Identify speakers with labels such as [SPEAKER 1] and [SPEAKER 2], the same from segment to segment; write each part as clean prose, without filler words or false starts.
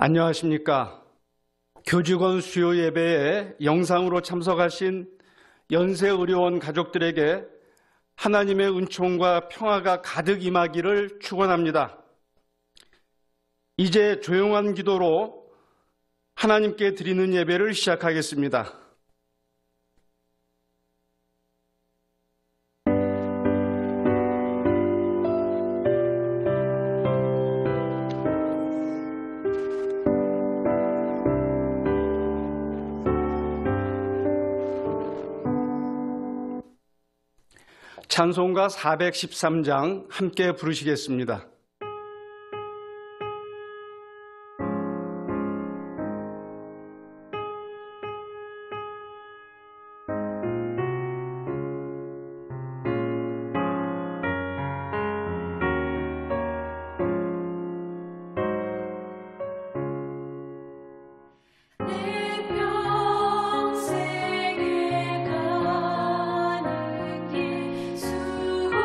[SPEAKER 1] 안녕하십니까. 교직원 수요 예배에 영상으로 참석하신 연세의료원 가족들에게 하나님의 은총과 평화가 가득 임하기를 축원합니다. 이제 조용한 기도로 하나님께 드리는 예배를 시작하겠습니다. 찬송가 413장 함께 부르시겠습니다.
[SPEAKER 2] 내 평생에 가는 길 수많아요.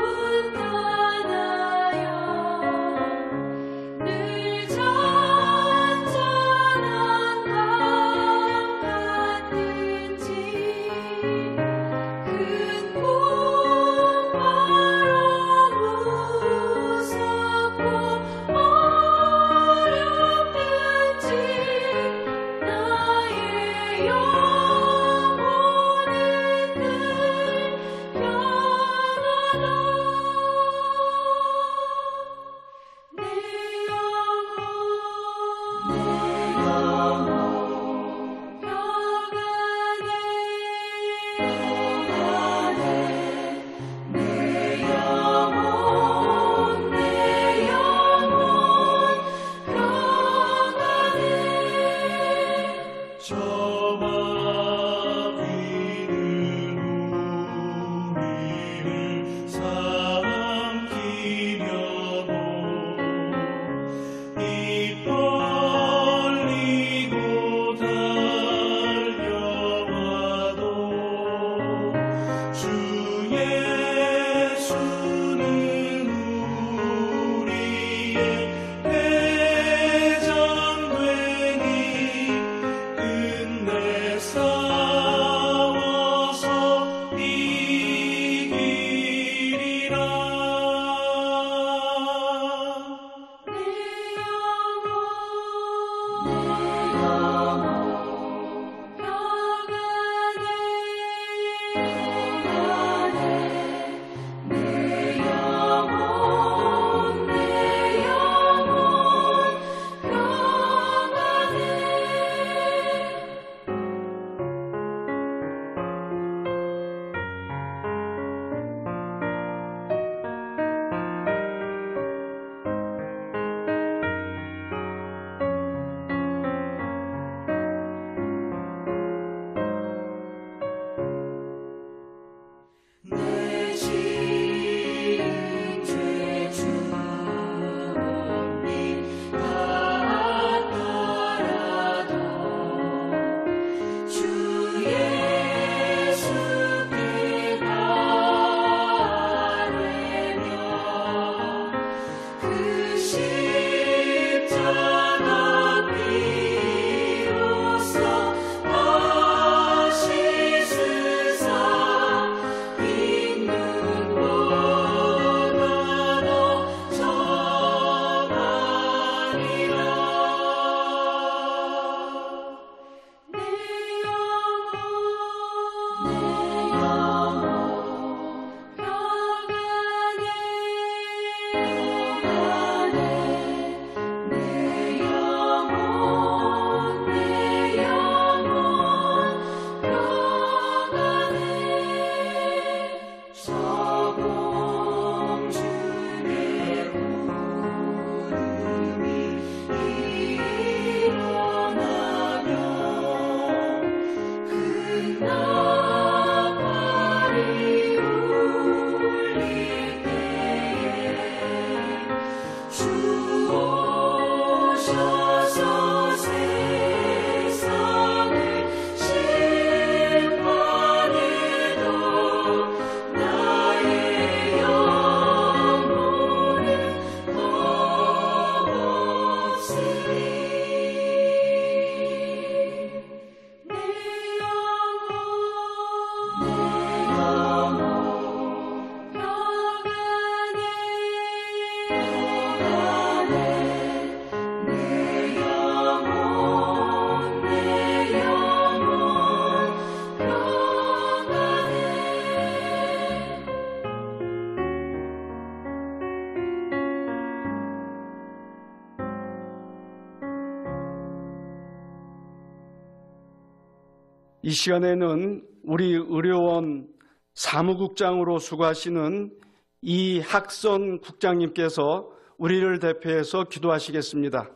[SPEAKER 1] 이 시간에는 우리 의료원 사무국장으로 수고하시는 이학선 국장님께서 우리를 대표해서 기도하시겠습니다.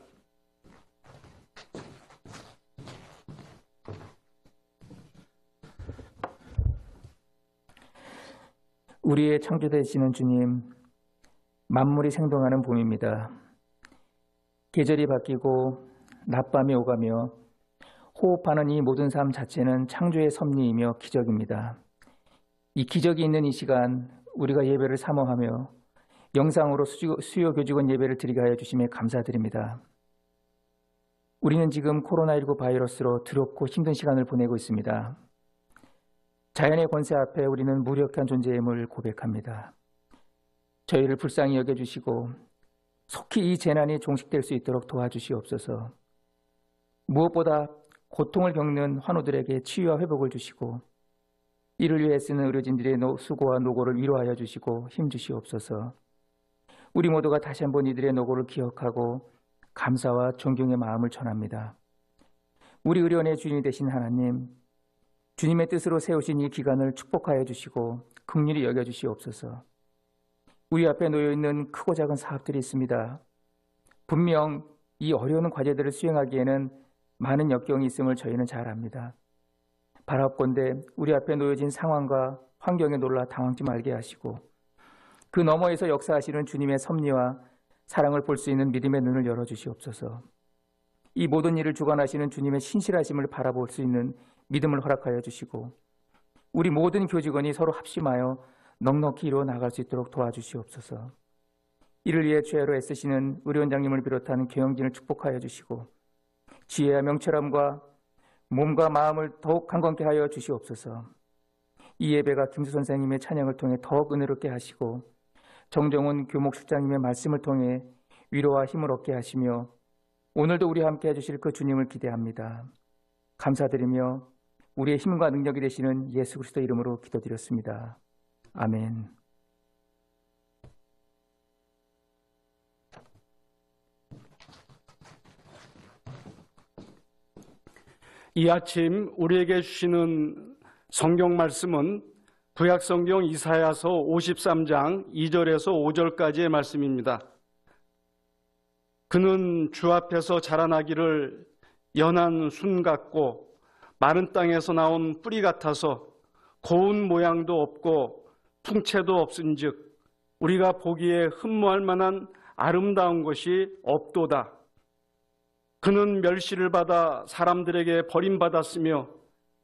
[SPEAKER 2] 우리의 창조되시는 주님, 만물이 생동하는 봄입니다. 계절이 바뀌고 낮밤이 오가며 호흡하는 이 모든 삶 자체는 창조의 섭리이며 기적입니다. 이 기적이 있는 이 시간 우리가 예배를 사모하며 영상으로 수요 교직원 예배를 드리게 하여 주심에 감사드립니다. 우리는 지금 코로나19 바이러스로 두렵고 힘든 시간을 보내고 있습니다. 자연의 권세 앞에 우리는 무력한 존재임을 고백합니다. 저희를 불쌍히 여겨주시고 속히 이 재난이 종식될 수 있도록 도와주시옵소서. 무엇보다 고통을 겪는 환우들에게 치유와 회복을 주시고 이를 위해 쓰는 의료진들의 수고와 노고를 위로하여 주시고 힘주시옵소서. 우리 모두가 다시 한번 이들의 노고를 기억하고 감사와 존경의 마음을 전합니다. 우리 의료원의 주인이 되신 하나님, 주님의 뜻으로 세우신 이 기간을 축복하여 주시고 긍휼히 여겨주시옵소서. 우리 앞에 놓여있는 크고 작은 사업들이 있습니다. 분명 이 어려운 과제들을 수행하기에는 많은 역경이 있음을 저희는 잘 압니다. 바라옵건대 우리 앞에 놓여진 상황과 환경에 놀라 당황지 말게 하시고 그 너머에서 역사하시는 주님의 섭리와 사랑을 볼 수 있는 믿음의 눈을 열어주시옵소서. 이 모든 일을 주관하시는 주님의 신실하심을 바라볼 수 있는 믿음을 허락하여 주시고 우리 모든 교직원이 서로 합심하여 넉넉히 이루어 나갈 수 있도록 도와주시옵소서. 이를 위해 죄로 애쓰시는 의료원장님을 비롯한 경영진을 축복하여 주시고 지혜와 명철함과 몸과 마음을 더욱 강건케 하여 주시옵소서. 이 예배가 김수 선생님의 찬양을 통해 더욱 은혜롭게 하시고 정정훈 교목실장님의 말씀을 통해 위로와 힘을 얻게 하시며 오늘도 우리와 함께 해주실 그 주님을 기대합니다. 감사드리며 우리의 힘과 능력이 되시는 예수 그리스도 이름으로 기도드렸습니다. 아멘.
[SPEAKER 1] 이 아침 우리에게 주시는 성경 말씀은 구약성경 이사야서 53장 2절에서 5절까지의 말씀입니다. 그는 주 앞에서 자라나기를 연한 순 같고 마른 땅에서 나온 뿌리 같아서 고운 모양도 없고 풍채도 없은즉 우리가 보기에 흠모할 만한 아름다운 것이 없도다. 그는 멸시를 받아 사람들에게 버림받았으며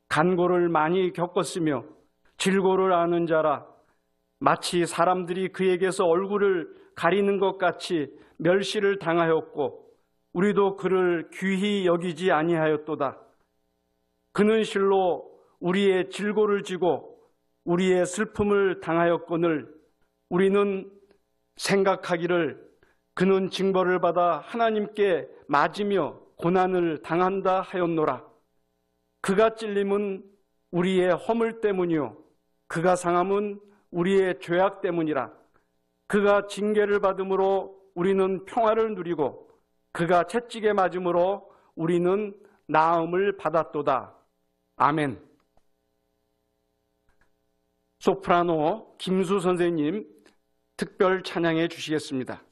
[SPEAKER 1] 간고를 많이 겪었으며 질고를 아는 자라. 마치 사람들이 그에게서 얼굴을 가리는 것 같이 멸시를 당하였고 우리도 그를 귀히 여기지 아니하였도다. 그는 실로 우리의 질고를 지고 우리의 슬픔을 당하였거늘 우리는 생각하기를 그는 징벌을 받아 하나님께 맞으며 고난을 당한다 하였노라. 그가 찔림은 우리의 허물 때문이요 그가 상함은 우리의 죄악 때문이라. 그가 징계를 받음으로 우리는 평화를 누리고 그가 채찍에 맞음으로 우리는 나음을 받았도다. 아멘. 소프라노 김수 선생님 특별 찬양해 주시겠습니다.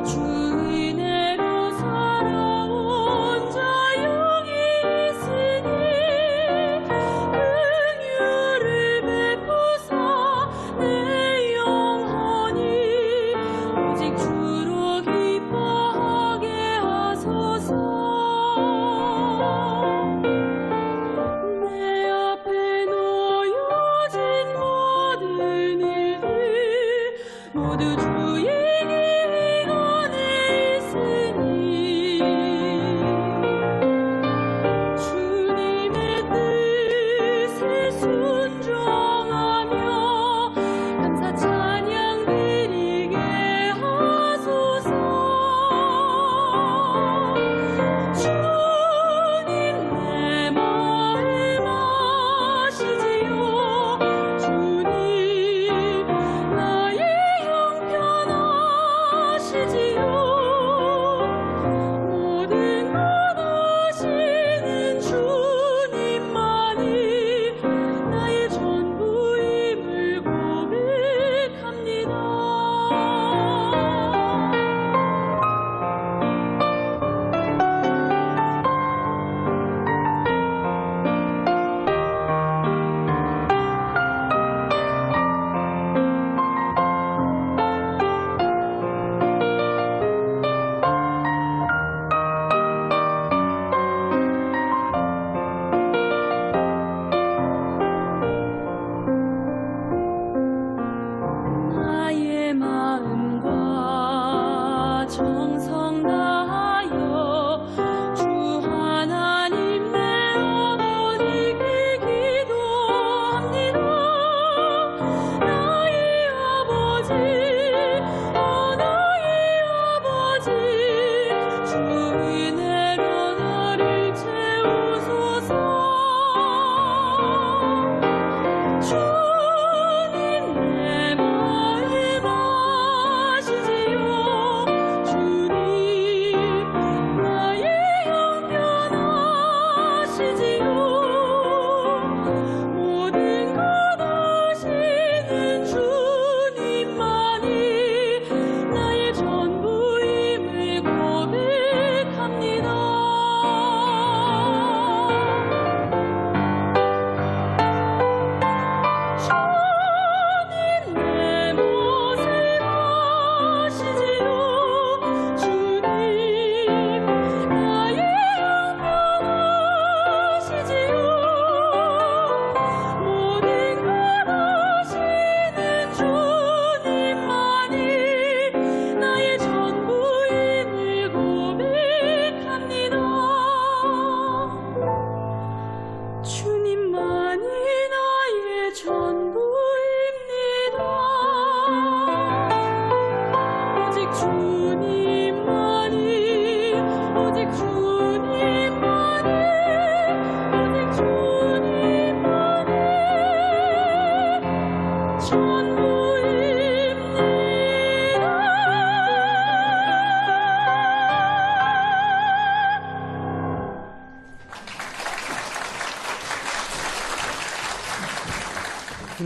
[SPEAKER 3] 주 은혜로 살아온 자 영이 있으니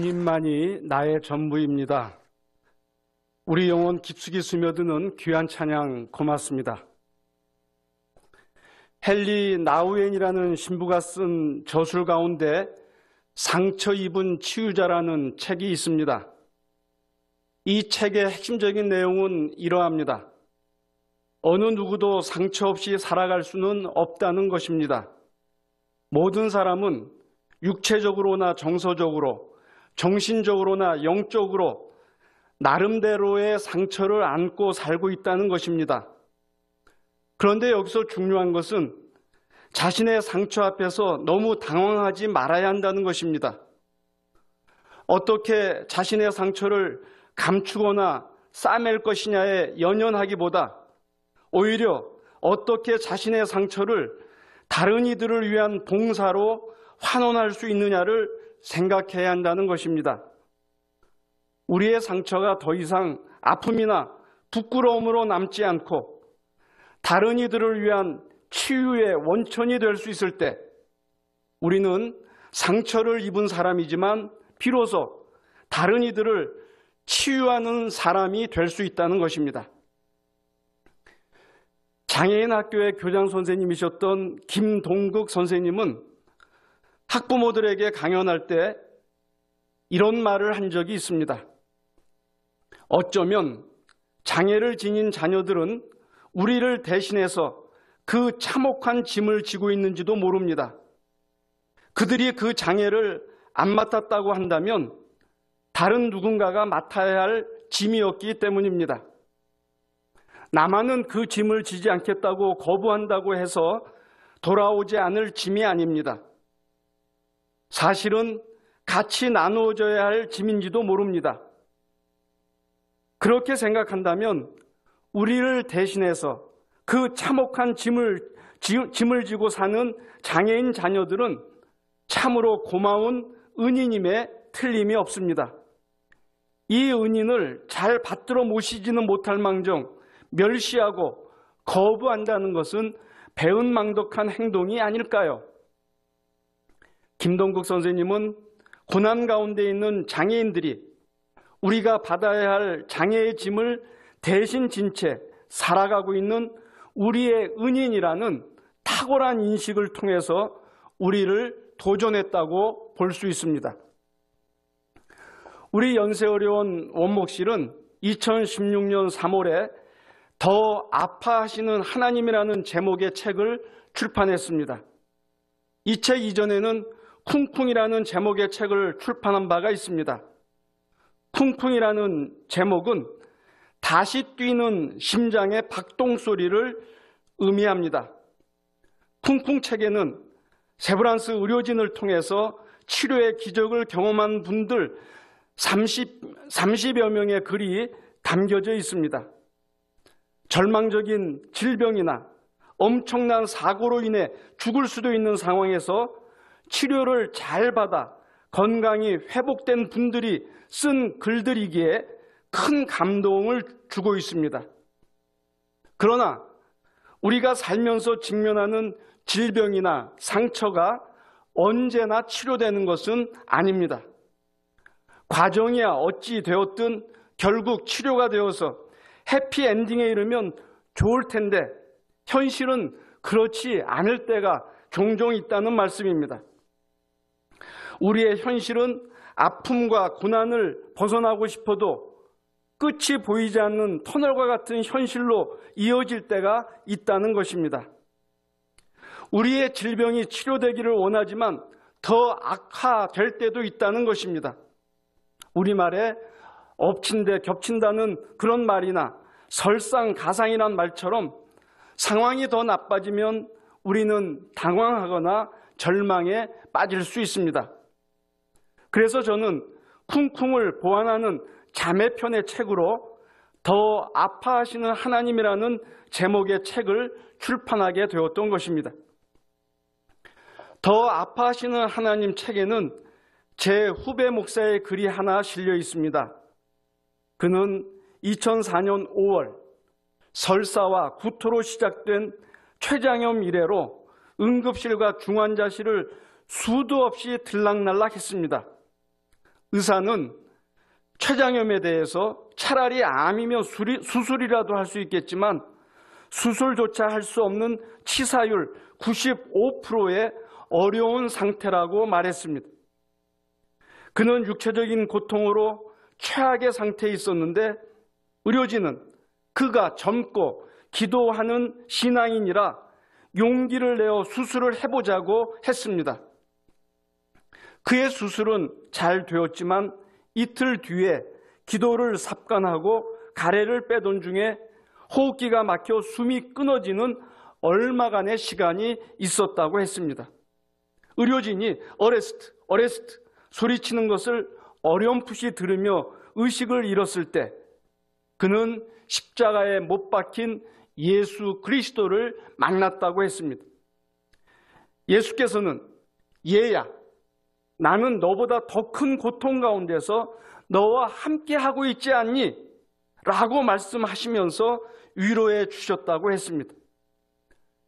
[SPEAKER 1] 주님만이 나의 전부입니다. 우리 영혼 깊숙이 스며드는 귀한 찬양 고맙습니다. 헨리 나우엔이라는 신부가 쓴 저술 가운데 상처 입은 치유자라는 책이 있습니다. 이 책의 핵심적인 내용은 이러합니다. 어느 누구도 상처 없이 살아갈 수는 없다는 것입니다. 모든 사람은 육체적으로나 정서적으로, 정신적으로나 영적으로 나름대로의 상처를 안고 살고 있다는 것입니다. 그런데 여기서 중요한 것은 자신의 상처 앞에서 너무 당황하지 말아야 한다는 것입니다. 어떻게 자신의 상처를 감추거나 싸맬 것이냐에 연연하기보다 오히려 어떻게 자신의 상처를 다른 이들을 위한 봉사로 환원할 수 있느냐를 생각해야 한다는 것입니다. 우리의 상처가 더 이상 아픔이나 부끄러움으로 남지 않고 다른 이들을 위한 치유의 원천이 될 수 있을 때 우리는 상처를 입은 사람이지만 비로소 다른 이들을 치유하는 사람이 될 수 있다는 것입니다. 장애인 학교의 교장 선생님이셨던 김동극 선생님은 학부모들에게 강연할 때 이런 말을 한 적이 있습니다. 어쩌면 장애를 지닌 자녀들은 우리를 대신해서 그 참혹한 짐을 지고 있는지도 모릅니다. 그들이 그 장애를 안 맡았다고 한다면 다른 누군가가 맡아야 할 짐이었기 때문입니다. 나만은 그 짐을 지지 않겠다고 거부한다고 해서 돌아오지 않을 짐이 아닙니다. 사실은 같이 나누어져야 할 짐인지도 모릅니다. 그렇게 생각한다면 우리를 대신해서 그 참혹한 짐을 지고 사는 장애인 자녀들은 참으로 고마운 은인임에 틀림이 없습니다. 이 은인을 잘 받들어 모시지는 못할 망정 멸시하고 거부한다는 것은 배은망덕한 행동이 아닐까요? 김동국 선생님은 고난 가운데 있는 장애인들이 우리가 받아야 할 장애의 짐을 대신 진 채 살아가고 있는 우리의 은인이라는 탁월한 인식을 통해서 우리를 도전했다고 볼 수 있습니다. 우리 연세어려운 원목실은 2016년 3월에 더 아파하시는 하나님이라는 제목의 책을 출판했습니다. 이 책 이전에는 쿵쿵이라는 제목의 책을 출판한 바가 있습니다. 쿵쿵이라는 제목은 다시 뛰는 심장의 박동소리를 의미합니다. 쿵쿵 책에는 세브란스 의료진을 통해서 치료의 기적을 경험한 분들 30여 명의 글이 담겨져 있습니다. 절망적인 질병이나 엄청난 사고로 인해 죽을 수도 있는 상황에서 치료를 잘 받아 건강이 회복된 분들이 쓴 글들이기에 큰 감동을 주고 있습니다. 그러나 우리가 살면서 직면하는 질병이나 상처가 언제나 치료되는 것은 아닙니다. 과정이야 어찌 되었든 결국 치료가 되어서 해피엔딩에 이르면 좋을 텐데 현실은 그렇지 않을 때가 종종 있다는 말씀입니다. 우리의 현실은 아픔과 고난을 벗어나고 싶어도 끝이 보이지 않는 터널과 같은 현실로 이어질 때가 있다는 것입니다. 우리의 질병이 치료되기를 원하지만 더 악화될 때도 있다는 것입니다. 우리말에 엎친 데 겹친다는 그런 말이나 설상가상이란 말처럼 상황이 더 나빠지면 우리는 당황하거나 절망에 빠질 수 있습니다. 그래서 저는 쿵쿵을 보완하는 자매편의 책으로 더 아파하시는 하나님이라는 제목의 책을 출판하게 되었던 것입니다. 더 아파하시는 하나님 책에는 제 후배 목사의 글이 하나 실려 있습니다. 그는 2004년 5월 설사와 구토로 시작된 췌장염 이래로 응급실과 중환자실을 수도 없이 들락날락했습니다. 의사는 췌장염에 대해서 차라리 암이면 수술이라도 할 수 있겠지만 수술조차 할 수 없는 치사율 95%의 어려운 상태라고 말했습니다. 그는 육체적인 고통으로 최악의 상태에 있었는데 의료진은 그가 젊고 기도하는 신앙인이라 용기를 내어 수술을 해보자고 했습니다. 그의 수술은 잘 되었지만 이틀 뒤에 기도를 삽관하고 가래를 빼던 중에 호흡기가 막혀 숨이 끊어지는 얼마간의 시간이 있었다고 했습니다. 의료진이 어레스트 소리치는 것을 어렴풋이 들으며 의식을 잃었을 때 그는 십자가에 못 박힌 예수 그리스도를 만났다고 했습니다. 예수께서는 얘야, 나는 너보다 더 큰 고통 가운데서 너와 함께 하고 있지 않니? 라고 말씀하시면서 위로해 주셨다고 했습니다.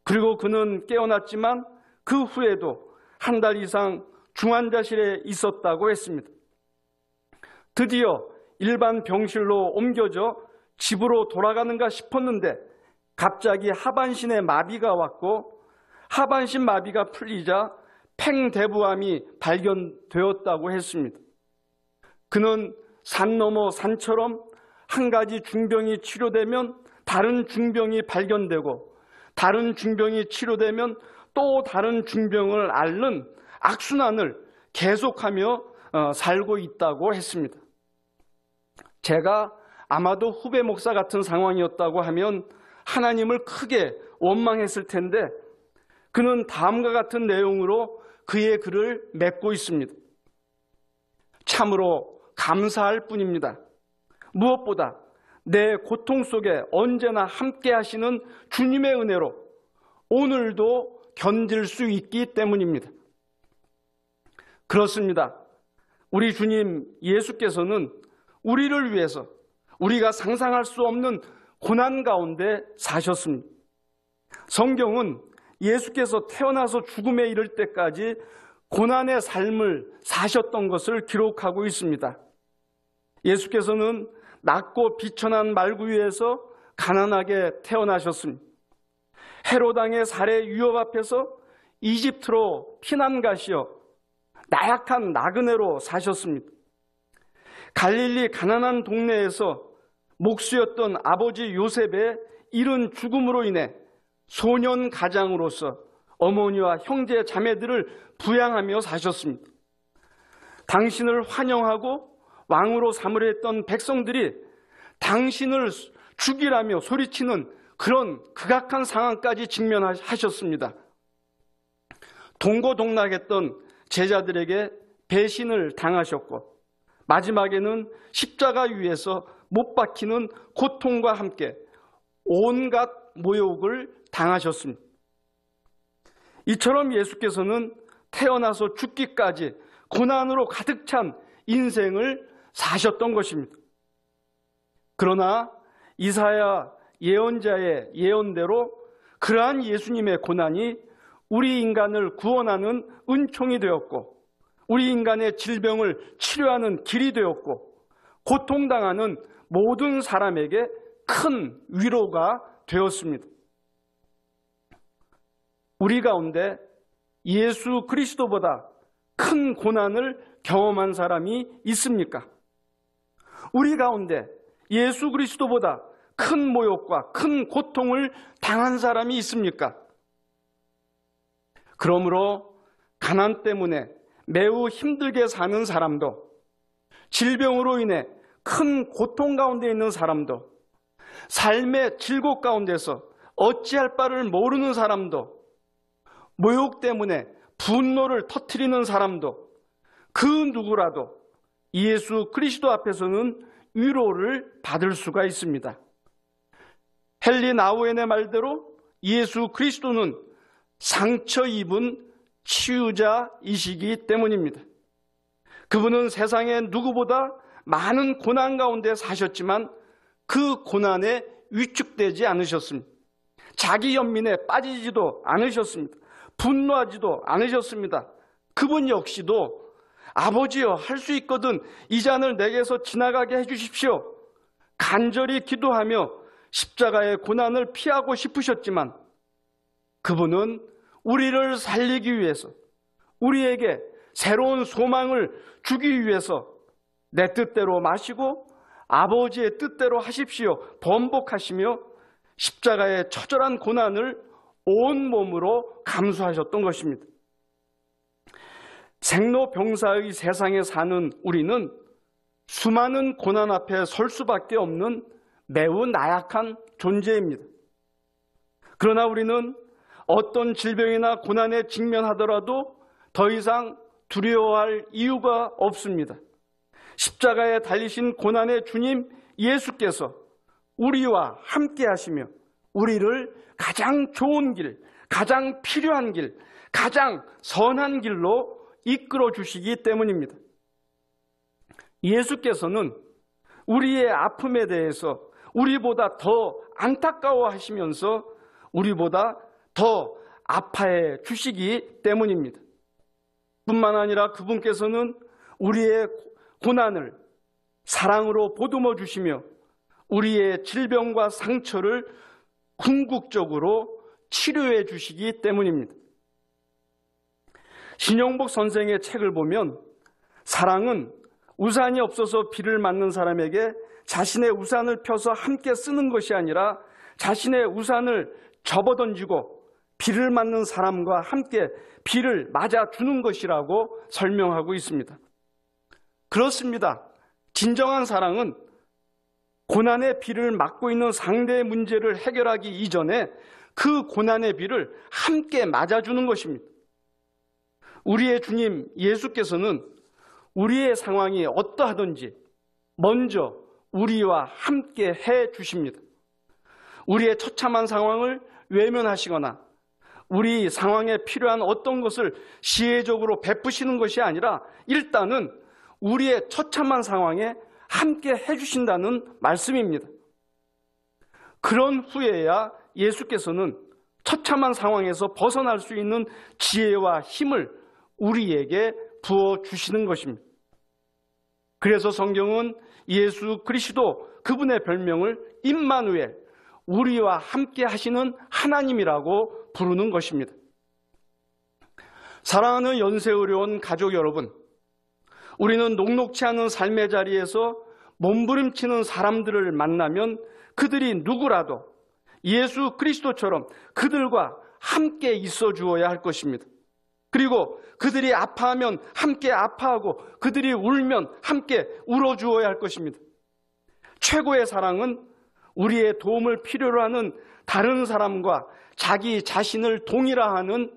[SPEAKER 1] 그리고 그는 깨어났지만 그 후에도 한 달 이상 중환자실에 있었다고 했습니다. 드디어 일반 병실로 옮겨져 집으로 돌아가는가 싶었는데 갑자기 하반신에 마비가 왔고 하반신 마비가 풀리자 팽대부암이 발견되었다고 했습니다. 그는 산 넘어 산처럼 한 가지 중병이 치료되면 다른 중병이 발견되고 다른 중병이 치료되면 또 다른 중병을 앓는 악순환을 계속하며 살고 있다고 했습니다. 제가 아마도 후배 목사 같은 상황이었다고 하면 하나님을 크게 원망했을 텐데 그는 다음과 같은 내용으로 그의 글을 맺고 있습니다. 참으로 감사할 뿐입니다. 무엇보다 내 고통 속에 언제나 함께 하시는 주님의 은혜로 오늘도 견딜 수 있기 때문입니다. 그렇습니다. 우리 주님 예수께서는 우리를 위해서 우리가 상상할 수 없는 고난 가운데 사셨습니다. 성경은 예수께서 태어나서 죽음에 이를 때까지 고난의 삶을 사셨던 것을 기록하고 있습니다. 예수께서는 낮고 비천한 말구 위에서 가난하게 태어나셨습니다. 헤롯 왕의 살해 위협 앞에서 이집트로 피난 가시어 나약한 나그네로 사셨습니다. 갈릴리 가난한 동네에서 목수였던 아버지 요셉의 이른 죽음으로 인해 소년 가장으로서 어머니와 형제 자매들을 부양하며 사셨습니다. 당신을 환영하고 왕으로 삼으려 했던 백성들이 당신을 죽이라며 소리치는 그런 극악한 상황까지 직면하셨습니다. 동고동락했던 제자들에게 배신을 당하셨고 마지막에는 십자가 위에서 못 박히는 고통과 함께 온갖 모욕을 당하셨습니다. 이처럼 예수께서는 태어나서 죽기까지 고난으로 가득 찬 인생을 사셨던 것입니다. 그러나 이사야 예언자의 예언대로 그러한 예수님의 고난이 우리 인간을 구원하는 은총이 되었고 우리 인간의 질병을 치료하는 길이 되었고 고통당하는 모든 사람에게 큰 위로가 되었습니다. 우리 가운데 예수 그리스도보다 큰 고난을 경험한 사람이 있습니까? 우리 가운데 예수 그리스도보다 큰 모욕과 큰 고통을 당한 사람이 있습니까? 그러므로 가난 때문에 매우 힘들게 사는 사람도, 질병으로 인해 큰 고통 가운데 있는 사람도, 삶의 질곡 가운데서 어찌할 바를 모르는 사람도, 모욕 때문에 분노를 터뜨리는 사람도, 그 누구라도 예수 그리스도 앞에서는 위로를 받을 수가 있습니다. 헨리 나우엔의 말대로 예수 그리스도는 상처 입은 치유자이시기 때문입니다. 그분은 세상에 누구보다 많은 고난 가운데 사셨지만 그 고난에 위축되지 않으셨습니다. 자기 연민에 빠지지도 않으셨습니다. 분노하지도 않으셨습니다. 그분 역시도 아버지여, 할 수 있거든 이 잔을 내게서 지나가게 해주십시오. 간절히 기도하며 십자가의 고난을 피하고 싶으셨지만 그분은 우리를 살리기 위해서, 우리에게 새로운 소망을 주기 위해서 내 뜻대로 마시고 아버지의 뜻대로 하십시오 번복하시며 십자가의 처절한 고난을 온몸으로 감수하셨던 것입니다. 생로병사의 세상에 사는 우리는 수많은 고난 앞에 설 수밖에 없는 매우 나약한 존재입니다. 그러나 우리는 어떤 질병이나 고난에 직면하더라도 더 이상 두려워할 이유가 없습니다. 십자가에 달리신 고난의 주님 예수께서 우리와 함께 하시며 우리를 가장 좋은 길, 가장 필요한 길, 가장 선한 길로 이끌어 주시기 때문입니다. 예수께서는 우리의 아픔에 대해서 우리보다 더 안타까워 하시면서 우리보다 더 아파해 주시기 때문입니다. 뿐만 아니라 그분께서는 우리의 고난을 사랑으로 보듬어 주시며 우리의 질병과 상처를 궁극적으로 치료해 주시기 때문입니다. 신영복 선생의 책을 보면 사랑은 우산이 없어서 비를 맞는 사람에게 자신의 우산을 펴서 함께 쓰는 것이 아니라 자신의 우산을 접어던지고 비를 맞는 사람과 함께 비를 맞아주는 것이라고 설명하고 있습니다. 그렇습니다. 진정한 사랑은 고난의 비를 맞고 있는 상대의 문제를 해결하기 이전에 그 고난의 비를 함께 맞아주는 것입니다. 우리의 주님 예수께서는 우리의 상황이 어떠하든지 먼저 우리와 함께 해 주십니다. 우리의 처참한 상황을 외면하시거나 우리 상황에 필요한 어떤 것을 시혜적으로 베푸시는 것이 아니라 일단은 우리의 처참한 상황에 함께 해주신다는 말씀입니다. 그런 후에야 예수께서는 처참한 상황에서 벗어날 수 있는 지혜와 힘을 우리에게 부어주시는 것입니다. 그래서 성경은 예수 그리스도 그분의 별명을 임마누엘, 우리와 함께 하시는 하나님이라고 부르는 것입니다. 사랑하는 연세의료원 가족 여러분, 우리는 녹록치 않은 삶의 자리에서 몸부림치는 사람들을 만나면 그들이 누구라도 예수 그리스도처럼 그들과 함께 있어 주어야 할 것입니다. 그리고 그들이 아파하면 함께 아파하고 그들이 울면 함께 울어주어야 할 것입니다. 최고의 사랑은 우리의 도움을 필요로 하는 다른 사람과 자기 자신을 동일화하는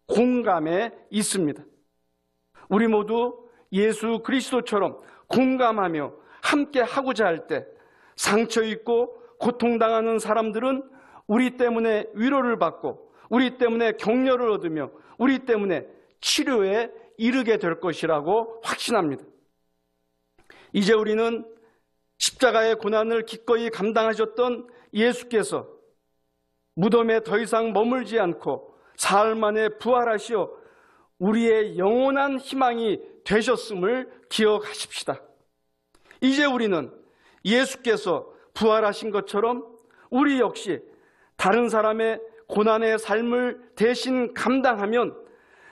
[SPEAKER 1] 공감에 있습니다. 우리 모두 예수 그리스도처럼 공감하며 함께 하고자 할 때 상처 입고 고통당하는 사람들은 우리 때문에 위로를 받고 우리 때문에 격려를 얻으며 우리 때문에 치료에 이르게 될 것이라고 확신합니다. 이제 우리는 십자가의 고난을 기꺼이 감당하셨던 예수께서 무덤에 더 이상 머물지 않고 사흘 만에 부활하시어 우리의 영원한 희망이 되셨음을 기억하십시다. 이제 우리는 예수께서 부활하신 것처럼 우리 역시 다른 사람의 고난의 삶을 대신 감당하면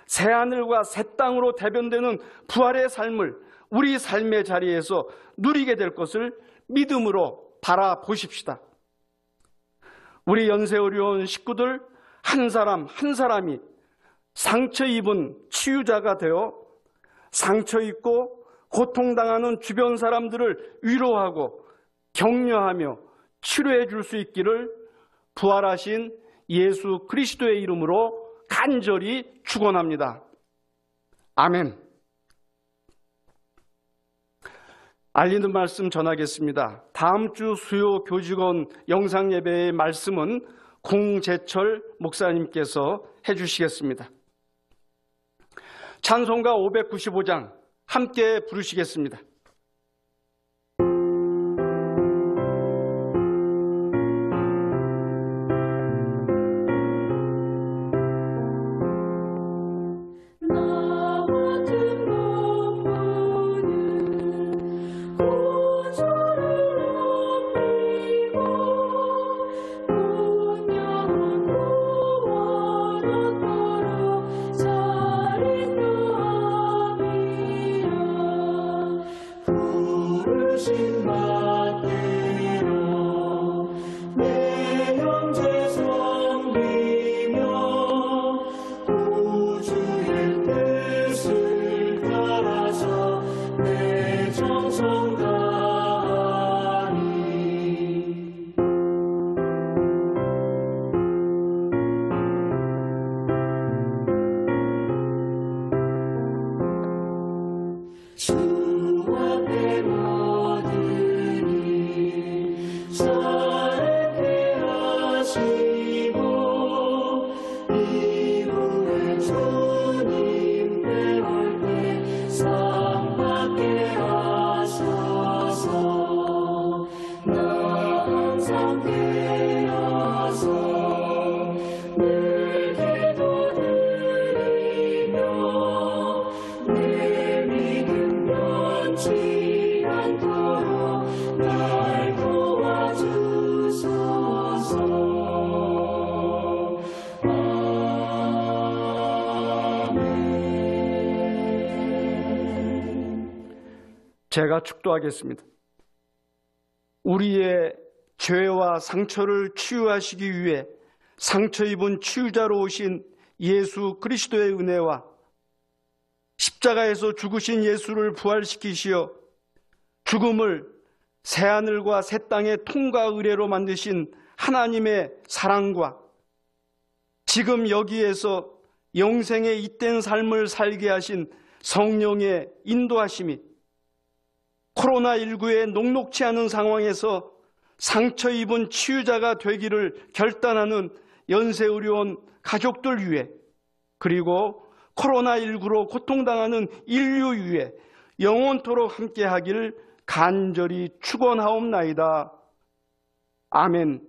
[SPEAKER 1] 새하늘과 새 땅으로 대변되는 부활의 삶을 우리 삶의 자리에서 누리게 될 것을 믿음으로 바라보십시다. 우리 연세의료원 식구들 한 사람 한 사람이 상처 입은 치유자가 되어 상처 입고 고통당하는 주변 사람들을 위로하고 격려하며 치료해 줄 수 있기를 부활하신 예수 그리스도의 이름으로 간절히 축원합니다. 아멘. 알리는 말씀 전하겠습니다. 다음 주 수요 교직원 영상예배의 말씀은 공재철 목사님께서 해주시겠습니다. 찬송가 595장 함께 부르시겠습니다.
[SPEAKER 3] 나 같은
[SPEAKER 1] 제가 축도하겠습니다. 우리의 죄와 상처를 치유하시기 위해 상처 입은 치유자로 오신 예수 그리스도의 은혜와 십자가에서 죽으신 예수를 부활시키시어 죽음을 새하늘과 새 땅의 통과 의례로 만드신 하나님의 사랑과 지금 여기에서 영생의 잇된 삶을 살게 하신 성령의 인도하심이 코로나19의 녹록치 않은 상황에서 상처 입은 치유자가 되기를 결단하는 연세의료원 가족들 위해, 그리고 코로나19로 고통당하는 인류 위해 영원토록 함께하기를 간절히 축원하옵나이다. 아멘.